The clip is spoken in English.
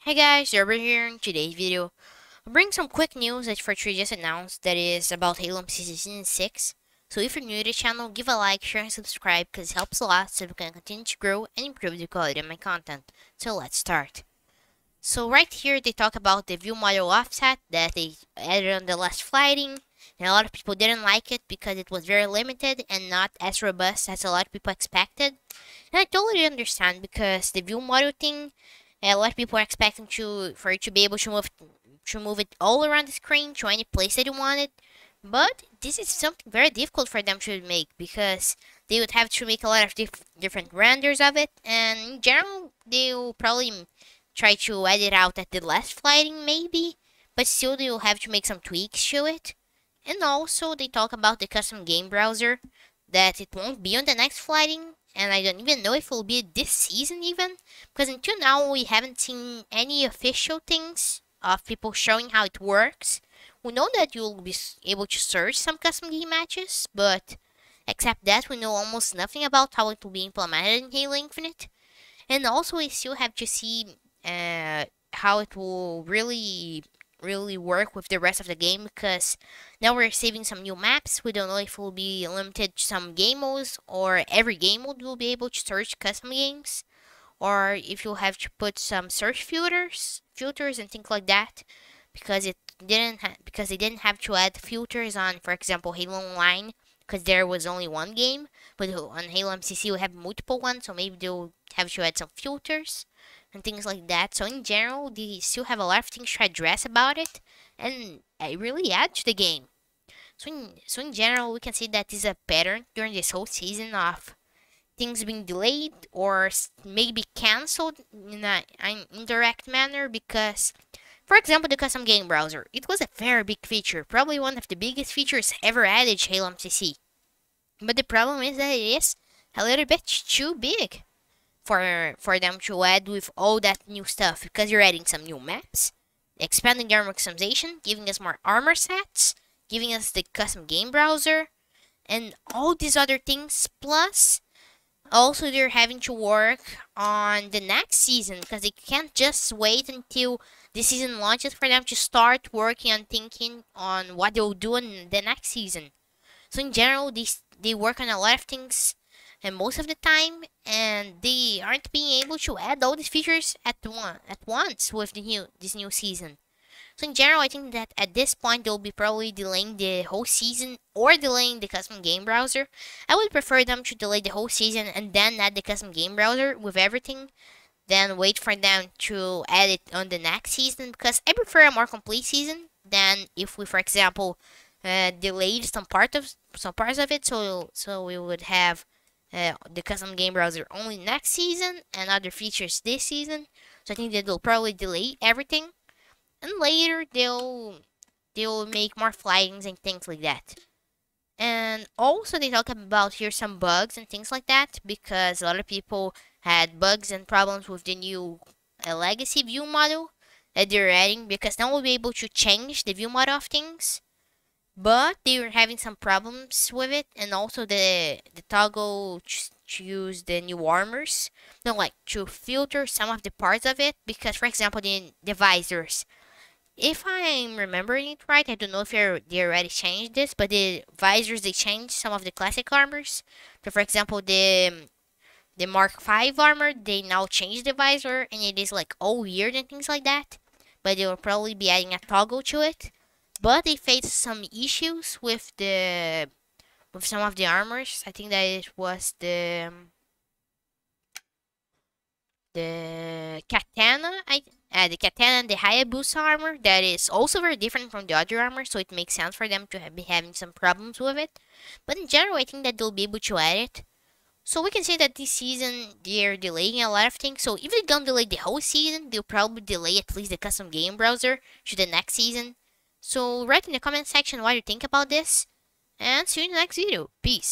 Hey guys, Arbiter here. In today's video, I'll bring some quick news that Fortran just announced that is about Halo MCC Season 6. So if you're new to the channel, give a like, share, and subscribe because it helps a lot so we can continue to grow and improve the quality of my content. So let's start. So right here, they talk about the view model offset that they added on the last flighting. And a lot of people didn't like it because it was very limited and not as robust as a lot of people expected. And I totally understand because the view model thing, a lot of people are expecting for it to be able to move it all around the screen to any place that you want it. But this is something very difficult for them to make because they would have to make a lot of different renders of it, and in general, they'll probably try to edit out at the last flighting maybe, but still they'll have to make some tweaks to it. And also, they talk about the custom game browser, that it won't be on the next flighting, and I don't even know if it will be this season even, because until now we haven't seen any official things of people showing how it works. We know that you'll be able to search some custom game matches, but except that we know almost nothing about how it will be implemented in Halo Infinite. And also we still have to see how it will really work with the rest of the game, because now we're saving some new maps. We don't know if it will be limited to some game modes or every game mode will be able to search custom games, or if you'll have to put some search filters and things like that, because they didn't have to add filters on, for example, Halo Online, because there was only one game, but on Halo MCC we have multiple ones, so maybe they'll have to add some filters and things like that. So in general, they still have a lot of things to address about it, and it really add to the game. So in general, we can see that this is a pattern during this whole season of things being delayed or maybe cancelled in an indirect manner, because, for example, the custom game browser, it was a very big feature, probably one of the biggest features ever added to Halo MCC. But the problem is that it is a little bit too big for them to add with all that new stuff, because you're adding some new maps, expanding the armor customization, giving us more armor sets, giving us the custom game browser, and all these other things. Plus, also they're having to work on the next season, because they can't just wait until the season launches for them to start working on thinking on what they'll do in the next season. So in general, they work on a lot of things and most of the time, and they aren't being able to add all these features at once with this new season. So in general, I think that at this point they'll be probably delaying the whole season or delaying the custom game browser. I would prefer them to delay the whole season and then add the custom game browser with everything, then wait for them to add it on the next season, because I prefer a more complete season than if we, for example, delayed some parts of it, so we would have the custom game browser only next season and other features this season. So I think that they'll probably delay everything, and later they'll make more flightings and things like that. And also they talk about here some bugs and things like that, because a lot of people had bugs and problems with the new legacy view model that they're adding, because now we'll be able to change the view model of things, but they were having some problems with it, and also the toggle to use the new armors, no, like to filter some of the parts of it, because for example the visors, if I'm remembering it right, I don't know if they already changed this, but the visors, they changed some of the classic armors. So for example the Mark 5 armor, they now changed the visor and it is like all weird and things like that, but they will probably be adding a toggle to it. But they faced some issues with some of the armors. I think that it was the katana, the katana and the Hayabusa armor, that is also very different from the other armor, so it makes sense for them to be having some problems with it. But in general, I think that they'll be able to add it. So we can say that this season they're delaying a lot of things. So if they don't delay the whole season, they'll probably delay at least the custom game browser to the next season. So write in the comment section what you think about this, and see you in the next video. Peace.